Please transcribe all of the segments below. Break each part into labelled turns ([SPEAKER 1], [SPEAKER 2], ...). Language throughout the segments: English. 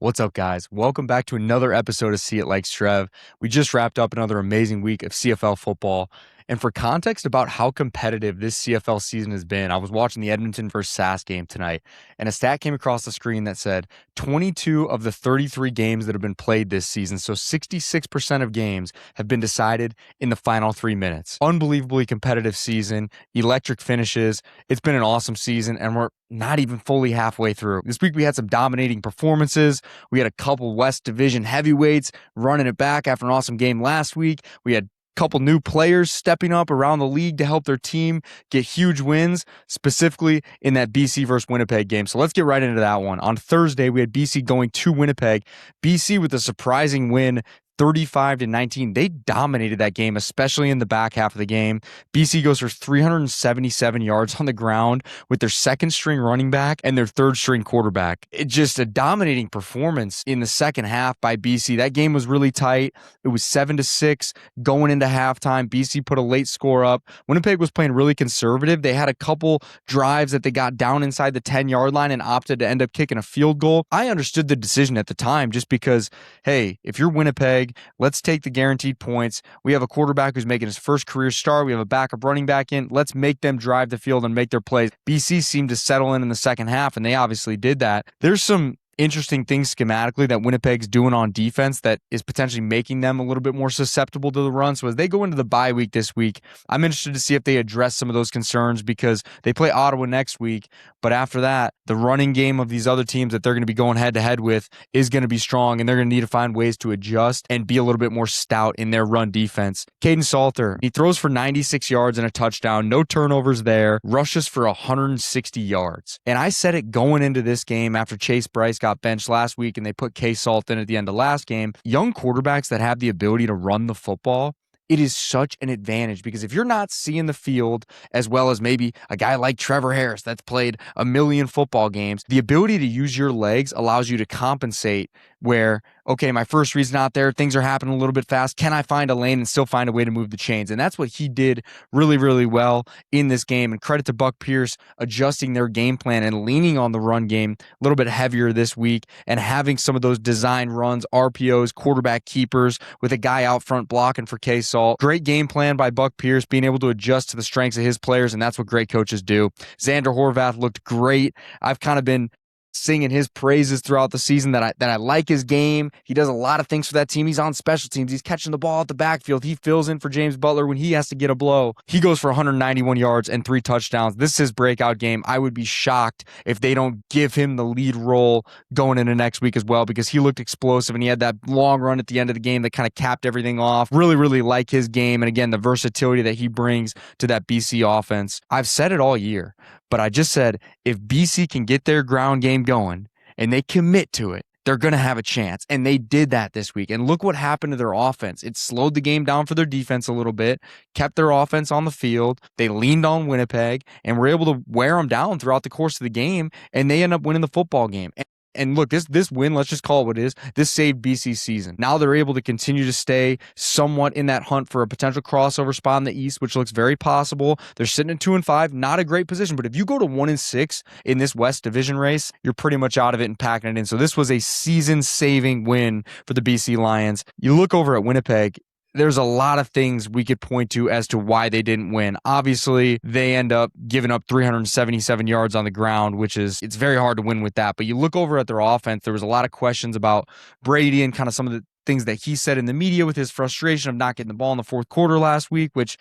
[SPEAKER 1] What's up, guys? Welcome back to another episode of See It Like Strev. We just wrapped up another amazing week of CFL football. And for context about how competitive this CFL season has been, I was watching the Edmonton versus Sask game tonight, and a stat came across the screen that said 22 of the 33 games that have been played this season, so 66% of games, have been decided in the final 3 minutes. Unbelievably competitive season, electric finishes. It's been an awesome season, and we're not even fully halfway through. This week we had some dominating performances. We had a couple West Division heavyweights running it back after an awesome game last week. We had couple new players stepping up around the league to help their team get huge wins, specifically in that BC versus Winnipeg game. So let's get right into that one. On Thursday, we had BC going to Winnipeg. BC with a surprising win, 35-19. They dominated that game, especially in the back half of the game. BC goes for 377 yards on the ground with their second string running back and their third string quarterback. It's just a dominating performance in the second half by BC. That game was really tight. It was 7-6 going into halftime. BC put a late score up. Winnipeg was playing really conservative. They had a couple drives that they got down inside the 10-yard line and opted to end up kicking a field goal. I understood the decision at the time just because, hey, if you're Winnipeg, let's take the guaranteed points. We have a quarterback who's making his first career start. We have a backup running back in. Let's make them drive the field and make their plays. BC seemed to settle in the second half, and they obviously did that. There's some interesting things schematically that Winnipeg's doing on defense that is potentially making them a little bit more susceptible to the run. So as they go into the bye week this week, I'm interested to see if they address some of those concerns because they play Ottawa next week. But after that, the running game of these other teams that they're going to be going head-to-head with is going to be strong, and they're going to need to find ways to adjust and be a little bit more stout in their run defense. Kaiden Salter, he throws for 96 yards and a touchdown, no turnovers there, rushes for 160 yards. And I said it going into this game after Chase Bryce got benched last week and they put K Salt in at the end of last game. Young quarterbacks that have the ability to run the football, it is such an advantage because if you're not seeing the field as well as maybe a guy like Trevor Harris that's played a million football games, the ability to use your legs allows you to compensate where, okay, my first read's not there, things are happening a little bit fast. Can I find a lane and still find a way to move the chains? And that's what he did really, really well in this game. And credit to Buck Pierce adjusting their game plan and leaning on the run game a little bit heavier this week and having some of those design runs, RPOs, quarterback keepers with a guy out front blocking for K-Salt. Great game plan by Buck Pierce, being able to adjust to the strengths of his players, and that's what great coaches do. Xander Horvath looked great. I've kind of been singing his praises throughout the season that I like his game. He does a lot of things for that team. He's on special teams. He's catching the ball at the backfield. He fills in for James Butler when he has to get a blow. He goes for 191 yards and 3 touchdowns. This is his breakout game. I would be shocked if they don't give him the lead role going into next week as well because he looked explosive and he had that long run at the end of the game that kind of capped everything off. Really, really like his game. And again, the versatility that he brings to that BC offense. I've said it all year, but I just said if BC can get their ground game going and they commit to it, they're going to have a chance. And they did that this week. And look what happened to their offense. It slowed the game down for their defense a little bit, kept their offense on the field. They leaned on Winnipeg and were able to wear them down throughout the course of the game. And they end up winning the football game. And look, this win, let's just call it what it is, this saved BC's season. Now they're able to continue to stay somewhat in that hunt for a potential crossover spot in the East, which looks very possible. They're sitting at 2-5, not a great position, but if you go to 1-6 in this West Division race, you're pretty much out of it and packing it in. So this was a season-saving win for the BC Lions. You look over at Winnipeg, there's a lot of things we could point to as to why they didn't win. Obviously, they end up giving up 377 yards on the ground, it's very hard to win with that. But you look over at their offense, there was a lot of questions about Brady and kind of some of the things that he said in the media with his frustration of not getting the ball in the fourth quarter last week, which,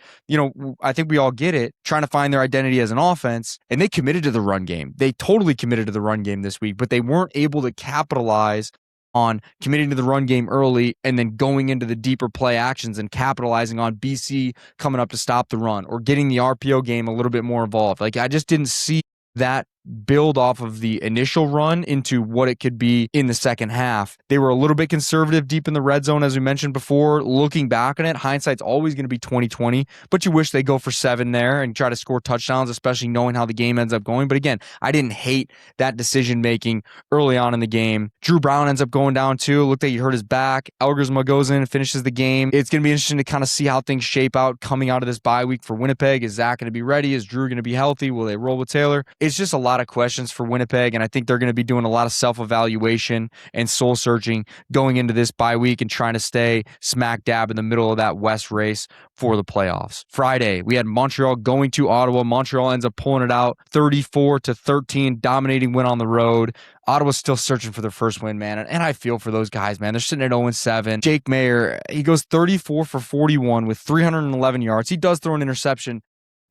[SPEAKER 1] I think we all get it, trying to find their identity as an offense. And they committed to the run game. They totally committed to the run game this week, but they weren't able to capitalize on committing to the run game early and then going into the deeper play actions and capitalizing on BC coming up to stop the run or getting the RPO game a little bit more involved. I just didn't see that build off of the initial run into what it could be in the second half. They were a little bit conservative deep in the red zone, as we mentioned before. Looking back on it, hindsight's always going to be 20/20, but you wish they go for 7 there and try to score touchdowns, especially knowing how the game ends up going. But again, I didn't hate that decision-making early on in the game. Drew Brown ends up going down too. Looked like he hurt his back. Elgersma goes in and finishes the game. It's going to be interesting to kind of see how things shape out coming out of this bye week for Winnipeg. Is Zach going to be ready? Is Drew going to be healthy? Will they roll with Taylor? It's just a lot lot of questions for Winnipeg, and I think they're going to be doing a lot of self-evaluation and soul-searching going into this bye week and trying to stay smack dab in the middle of that West race for the playoffs. Friday, we had Montreal going to Ottawa. Montreal ends up pulling it out 34-13, dominating win on the road. Ottawa's still searching for their first win, man. And I feel for those guys, man. They're sitting at 0-7. Jake Mayer, he goes 34 for 41 with 311 yards. He does throw an interception.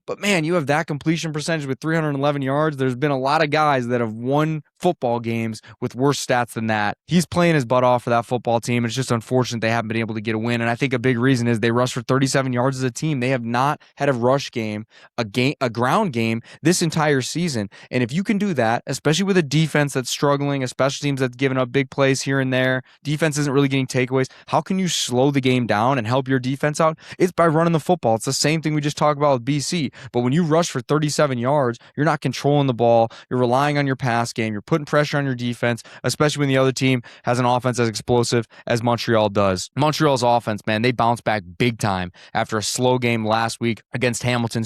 [SPEAKER 1] But man, you have that completion percentage with 311 yards. There's been a lot of guys that have won football games with worse stats than that. He's playing his butt off for that football team. It's just unfortunate they haven't been able to get a win. And I think a big reason is they rushed for 37 yards as a team. They have not had a rush game, a ground game this entire season. And if you can do that, especially with a defense that's struggling, a special teams that's giving up big plays here and there, defense isn't really getting takeaways. How can you slow the game down and help your defense out? It's by running the football. It's the same thing we just talked about with BC. But when you rush for 37 yards, you're not controlling the ball. You're relying on your pass game. You're putting pressure on your defense, especially when the other team has an offense as explosive as Montreal does. Montreal's offense, man, they bounced back big time after a slow game last week against Hamilton,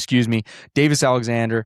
[SPEAKER 1] Davis Alexander,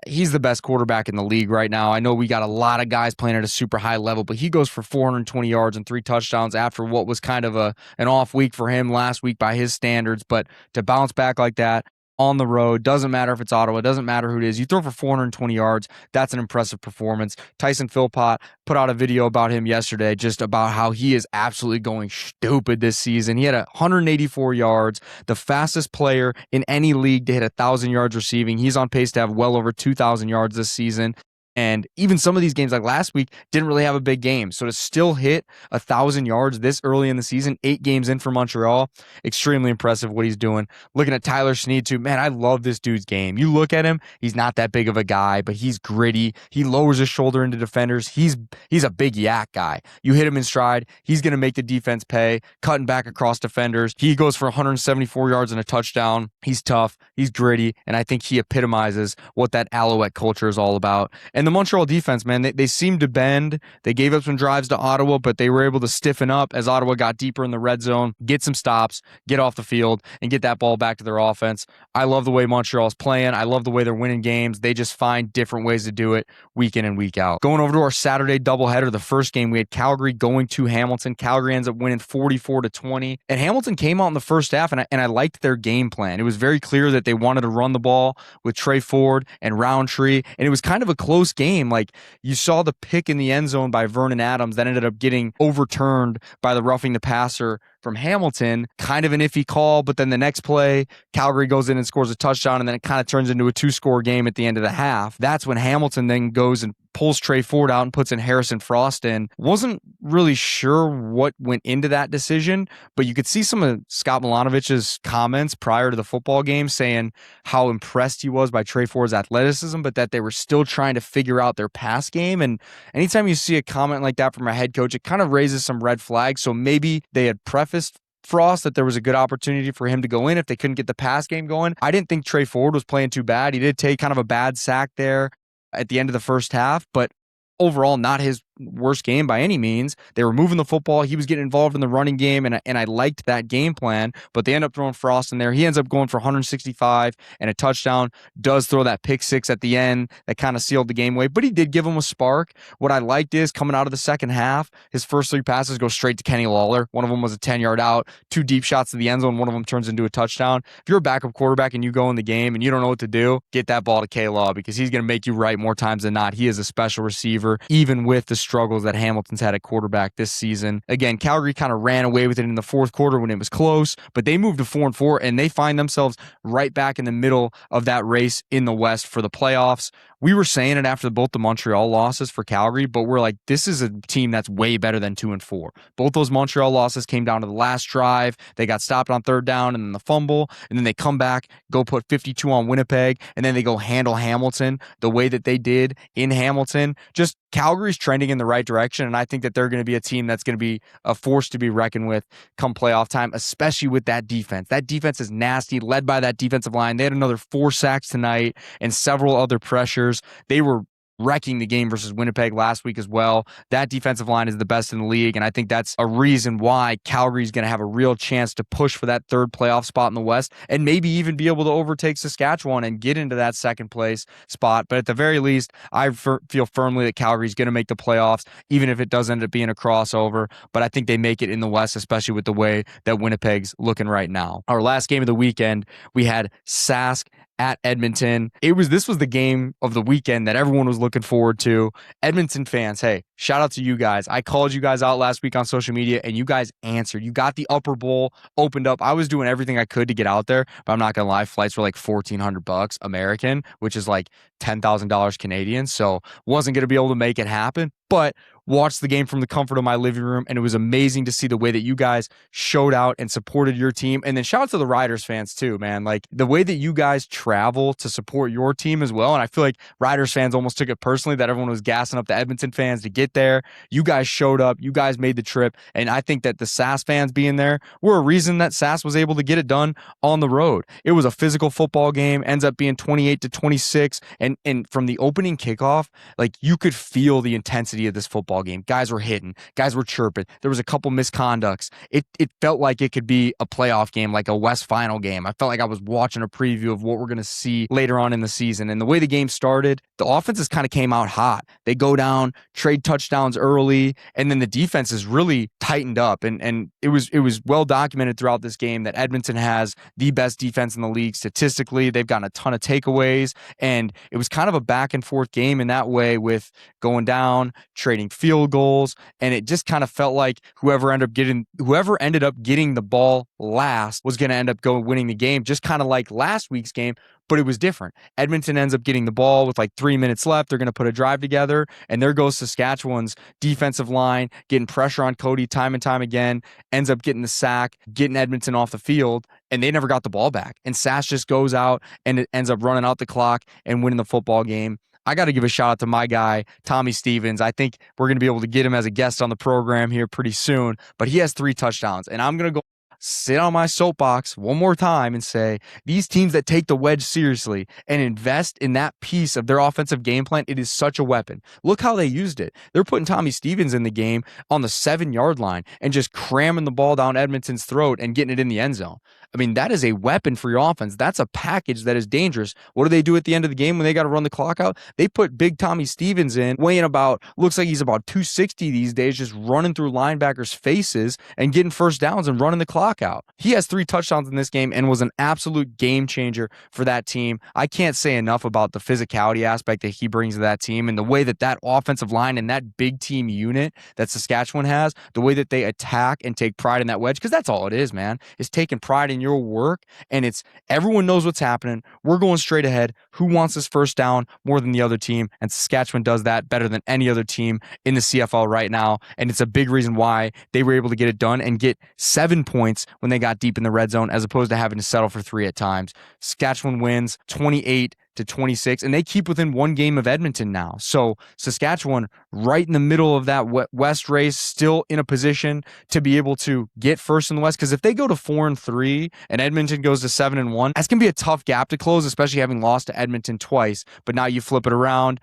[SPEAKER 1] he's the best quarterback in the league right now. I know we got a lot of guys playing at a super high level, but he goes for 420 yards and 3 touchdowns after what was kind of an off week for him last week by his standards. But to bounce back like that on the road, doesn't matter if it's Ottawa, doesn't matter who it is. You throw for 420 yards, that's an impressive performance. Tyson Philpott put out a video about him yesterday, just about how he is absolutely going stupid this season. He had 184 yards, the fastest player in any league to hit 1,000 yards receiving. He's on pace to have well over 2,000 yards this season. And even some of these games like last week didn't really have a big game. So to still hit 1,000 yards this early in the season, 8 games in for Montreal, extremely impressive what he's doing. Looking at Tyler Snead too, man, I love this dude's game. You look at him, he's not that big of a guy, but he's gritty. He lowers his shoulder into defenders. He's a big yak guy. You hit him in stride, he's going to make the defense pay, cutting back across defenders. He goes for 174 yards and a touchdown. He's tough, he's gritty, and I think he epitomizes what that Alouette culture is all about. And the Montreal defense, man, they seemed to bend. They gave up some drives to Ottawa, but they were able to stiffen up as Ottawa got deeper in the red zone, get some stops, get off the field, and get that ball back to their offense. I love the way Montreal's playing. I love the way they're winning games. They just find different ways to do it week in and week out. Going over to our Saturday doubleheader, the first game, we had Calgary going to Hamilton. Calgary ends up winning 44-20. And Hamilton came out in the first half, and I liked their game plan. It was very clear that they wanted to run the ball with Trey Ford and Roundtree, and it was kind of a close game. Like, you saw the pick in the end zone by Vernon Adams that ended up getting overturned by the roughing the passer from Hamilton. Kind of an iffy call, but then the next play, Calgary goes in and scores a touchdown, and then it kind of turns into a 2-score game at the end of the half. That's when Hamilton then goes and pulls Trey Ford out and puts in Harrison Frost in. Wasn't really sure what went into that decision, but you could see some of Scott Milanovich's comments prior to the football game saying how impressed he was by Trey Ford's athleticism, but that they were still trying to figure out their pass game. And anytime you see a comment like that from a head coach, it kind of raises some red flags. So maybe they had prefaced Frost that there was a good opportunity for him to go in if they couldn't get the pass game going. I didn't think Trey Ford was playing too bad. He did take kind of a bad sack there at the end of the first half, but overall not his worst game by any means. They were moving the football. He was getting involved in the running game, and I liked that game plan, but they end up throwing Frost in there. He ends up going for 165 and a touchdown, does throw that pick six at the end that kind of sealed the game away, but he did give him a spark. What I liked is coming out of the second half, his first 3 passes go straight to Kenny Lawler. One of them was a 10-yard out, 2 deep shots to the end zone. One of them turns into a touchdown. If you're a backup quarterback and you go in the game and you don't know what to do, get that ball to K-Law, because he's going to make you right more times than not. He is a special receiver, even with the struggles that Hamilton's had at quarterback this season. Again, Calgary kind of ran away with it in the fourth quarter when it was close, but they moved to 4-4, and they find themselves right back in the middle of that race in the West for the playoffs. We were saying it after both the Montreal losses for Calgary, but we're like, this is a team that's way better than 2-4. Both those Montreal losses came down to the last drive. They got stopped on third down and then the fumble, and then they come back, go put 52 on Winnipeg, and then they go handle Hamilton the way that they did in Hamilton. Just Calgary's trending in the right direction, and I think that they're going to be a team that's going to be a force to be reckoned with come playoff time, especially with that defense. That defense is nasty, led by that defensive line. They had another 4 sacks tonight and several other pressures. They were wrecking the game versus Winnipeg last week as well. That defensive line is the best in the league, and I think that's a reason why Calgary's going to have a real chance to push for that third playoff spot in the West and maybe even be able to overtake Saskatchewan and get into that second place spot. But at the very least, I feel firmly that Calgary's going to make the playoffs, even if it does end up being a crossover. But I think they make it in the West, especially with the way that Winnipeg's looking right now. Our last game of the weekend, we had Sask at Edmonton. This was the game of the weekend that everyone was looking forward to. Edmonton fans, hey, shout out to you guys. I called you guys out last week on social media and you guys answered. You got the upper bowl opened up. I was doing everything I could to get out there, but I'm not going to lie, flights were like $1,400 American, which is like $10,000 Canadian. So wasn't going to be able to make it happen, but watched the game from the comfort of my living room, and it was amazing to see the way that you guys showed out and supported your team. And then shout out to the Riders fans too, man. Like the way that you guys travel to support your team as well. And I feel like Riders fans almost took it personally that everyone was gassing up the Edmonton fans to get there. You guys showed up. You guys made the trip. And I think that the Sask fans being there were a reason that Sask was able to get it done on the road. It was a physical football game, ends up being 28-26. And from the opening kickoff, like you could feel the intensity of this football game. Guys were hitting, guys were chirping. There was a couple misconducts. It felt like it could be a playoff game, like a West final game. I felt like I was watching a preview of what we're going to see later on in the season. And the way the game started, the offenses kind of came out hot. They go down, trade touchdowns early, and then the defenses really tightened up. And it was well documented throughout this game that Edmonton has the best defense in the league statistically. They've gotten a ton of takeaways, and it was kind of a back and forth game in that way with going down, trading field goals, and it just kind of felt like whoever ended up getting the ball last was going to end up winning the game, just kind of like last week's game. But it was different. Edmonton ends up getting the ball with like 3 minutes left. They're going to put a drive together, and there goes Saskatchewan's defensive line, getting pressure on Cody time and time again, ends up getting the sack, getting Edmonton off the field, and they never got the ball back. And Sask just goes out, and it ends up running out the clock and winning the football game. I got to give a shout out to my guy, Tommy Stevens. I think we're going to be able to get him as a guest on the program here pretty soon, but he has 3 touchdowns, and I'm going to go sit on my soapbox one more time and say these teams that take the wedge seriously and invest in that piece of their offensive game plan, it is such a weapon. Look how they used it. They're putting Tommy Stevens in the game on the 7-yard line and just cramming the ball down Edmonton's throat and getting it in the end zone. I mean, that is a weapon for your offense. That's a package that is dangerous. What do they do at the end of the game when they got to run the clock out? They put big Tommy Stevens in, weighing looks like he's about 260 these days, just running through linebackers' faces and getting first downs and running the clock out. He has 3 touchdowns in this game and was an absolute game changer for that team. I can't say enough about the physicality aspect that he brings to that team and the way that offensive line and that big team unit that Saskatchewan has, the way that they attack and take pride in that wedge, because that's all it is, man, is taking pride in your work, and it's everyone knows what's happening. We're going straight ahead. Who wants this first down more than the other team? And Saskatchewan does that better than any other team in the CFL right now, and it's a big reason why they were able to get it done and get 7 points when they got deep in the red zone as opposed to having to settle for 3 at times. Saskatchewan wins 28-26, and they keep within 1 game of Edmonton now. So Saskatchewan right in the middle of that West race, still in a position to be able to get first in the West, because if they go to 4-3 and Edmonton goes to 7-1, that's going to be a tough gap to close, especially having lost to Edmonton twice. But now you flip it around.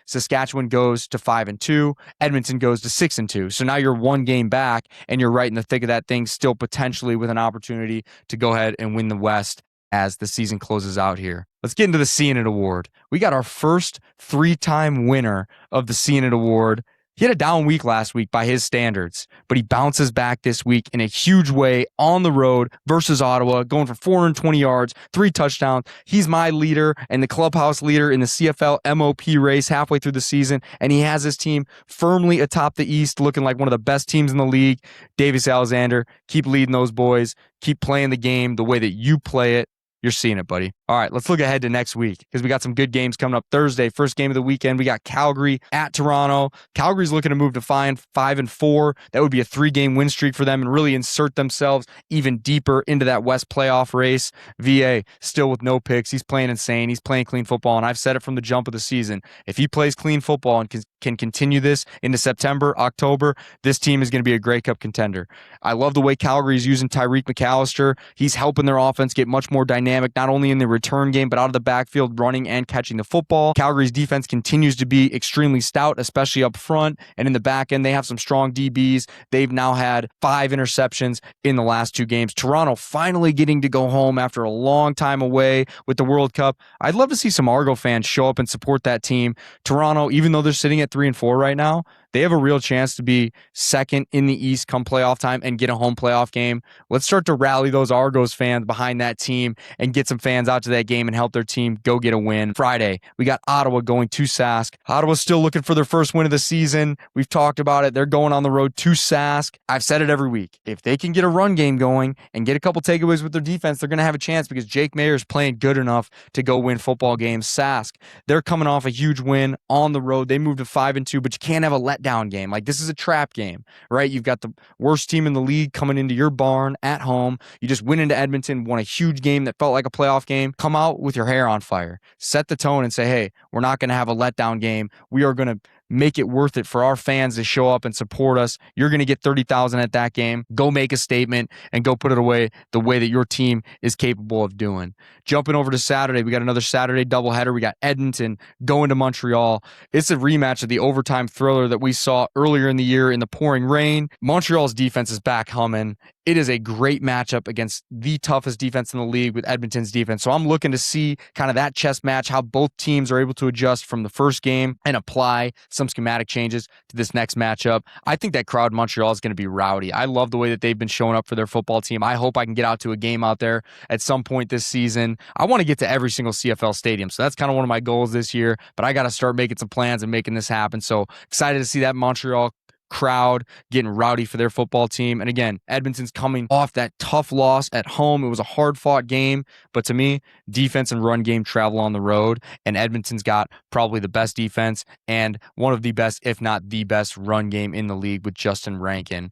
[SPEAKER 1] Saskatchewan goes to 5-2, Edmonton goes to 6-2. So now you're 1 game back, and you're right in the thick of that thing, still potentially with an opportunity to go ahead and win the West as the season closes out here. Let's get into the See It Award. We got our first 3-time winner of the See It Award. He had a down week last week by his standards, but he bounces back this week in a huge way on the road versus Ottawa, going for 420 yards, 3 touchdowns. He's my leader and the clubhouse leader in the CFL MOP race halfway through the season, and he has his team firmly atop the East, looking like one of the best teams in the league. Davis Alexander, keep leading those boys. Keep playing the game the way that you play it. You're seeing it, buddy. All right, let's look ahead to next week because we got some good games coming up Thursday. First game of the weekend, we got Calgary at Toronto. Calgary's looking to move to 5-4. That would be a 3-game win streak for them and really insert themselves even deeper into that West playoff race. VA still with no picks. He's playing insane. He's playing clean football, and I've said it from the jump of the season. If he plays clean football and can continue this into September, October, this team is going to be a Grey Cup contender. I love the way Calgary is using Tyreek McAllister. He's helping their offense get much more dynamic, not only in the return game, but out of the backfield, running and catching the football. Calgary's defense continues to be extremely stout, especially up front, and in the back end, they have some strong DBs. They've now had 5 interceptions in the last 2 games. Toronto finally getting to go home after a long time away with the World Cup. I'd love to see some Argo fans show up and support that team. Toronto, even though they're sitting at 3-4 right now, they have a real chance to be second in the East come playoff time and get a home playoff game. Let's start to rally those Argos fans behind that team and get some fans out to that game and help their team go get a win. Friday, we got Ottawa going to Sask. Ottawa's still looking for their first win of the season. We've talked about it. They're going on the road to Sask. I've said it every week. If they can get a run game going and get a couple takeaways with their defense, they're going to have a chance because Jake Mayer is playing good enough to go win football games. Sask, they're coming off a huge win on the road. They moved to 5-2, but you can't have a letdown game. Like, this is a trap game, right? You've got the worst team in the league coming into your barn at home. You just went into Edmonton, won a huge game that felt like a playoff game. Come out with your hair on fire. Set the tone and say, hey, we're not going to have a letdown game. We are going to make it worth it for our fans to show up and support us. You're going to get 30,000 at that game. Go make a statement and go put it away the way that your team is capable of doing. Jumping over to Saturday, we got another Saturday doubleheader. We got Edmonton going to Montreal. It's a rematch of the overtime thriller that we saw earlier in the year in the pouring rain. Montreal's defense is back humming. It is a great matchup against the toughest defense in the league with Edmonton's defense. So I'm looking to see kind of that chess match, how both teams are able to adjust from the first game and apply some schematic changes to this next matchup. I think that crowd in Montreal is going to be rowdy. I love the way that they've been showing up for their football team. I hope I can get out to a game out there at some point this season. I want to get to every single CFL stadium. So that's kind of one of my goals this year, but I got to start making some plans and making this happen. So excited to see that Montreal crowd getting rowdy for their football team. And again, Edmonton's coming off that tough loss at home. It was a hard-fought game, but to me, defense and run game travel on the road, and Edmonton's got probably the best defense and one of the best, if not the best, run game in the league with Justin Rankin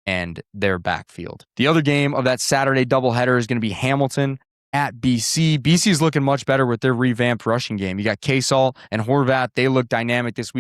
[SPEAKER 1] and their backfield. The other game of that Saturday doubleheader is going to be Hamilton at BC. BC is looking much better with their revamped rushing game. You got K-Salt and Horvath. They look dynamic this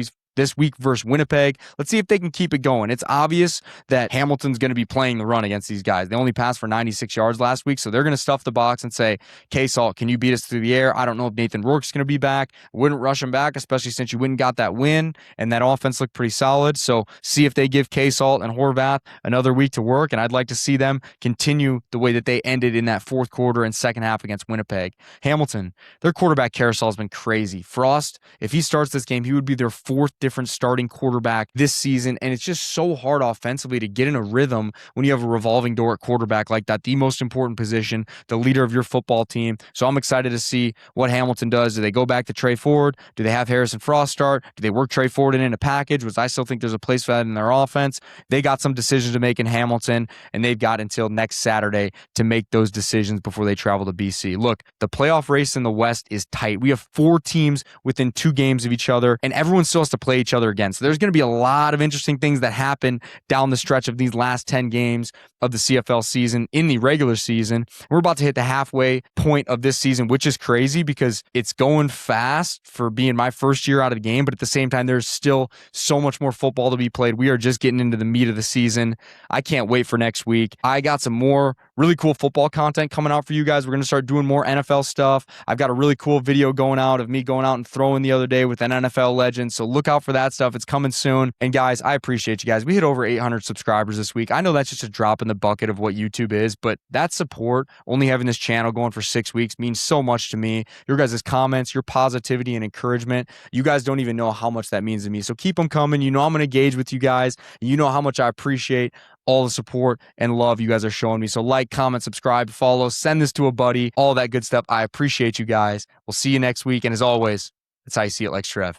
[SPEAKER 1] week versus Winnipeg. Let's see if they can keep it going. It's obvious that Hamilton's going to be playing the run against these guys. They only passed for 96 yards last week, so they're going to stuff the box and say, K-Salt, can you beat us through the air? I don't know if Nathan Rourke's going to be back. Wouldn't rush him back, especially since you went and got that win, and that offense looked pretty solid. So see if they give K-Salt and Horvath another week to work, and I'd like to see them continue the way that they ended in that fourth quarter and second half against Winnipeg. Hamilton, their quarterback carousel has been crazy. Frost, if he starts this game, he would be their fourth different starting quarterback this season, and it's just so hard offensively to get in a rhythm when you have a revolving door at quarterback like that, the most important position, the leader of your football team. So I'm excited to see what Hamilton does. Do they go back to Trey Ford? Do they have Harrison Frost start? Do they work Trey Ford in a package, which I still think there's a place for that in their offense? They got some decisions to make in Hamilton, and they've got until next Saturday to make those decisions before they travel to BC. Look, the playoff race in the West is tight. We have 4 teams within 2 games of each other, and everyone still has to play each other again. So there's going to be a lot of interesting things that happen down the stretch of these last 10 games of the CFL season in the regular season. We're about to hit the halfway point of this season, which is crazy because it's going fast for being my first year out of the game, but at the same time, there's still so much more football to be played. We are just getting into the meat of the season. I can't wait for next week. I got some more really cool football content coming out for you guys. We're going to start doing more NFL stuff. I've got a really cool video going out of me going out and throwing the other day with an NFL legend. So look out for that stuff. It's coming soon. And guys, I appreciate you guys. We hit over 800 subscribers this week. I know that's just a drop in the bucket of what YouTube is, but that support, only having this channel going for 6 weeks, means so much to me. Your guys' comments, your positivity and encouragement, you guys don't even know how much that means to me. So keep them coming. You know I'm going to engage with you guys. You know how much I appreciate all the support and love you guys are showing me. So like, comment, subscribe, follow, send this to a buddy, all that good stuff. I appreciate you guys. We'll see you next week. And as always, it's how you see it like Strev.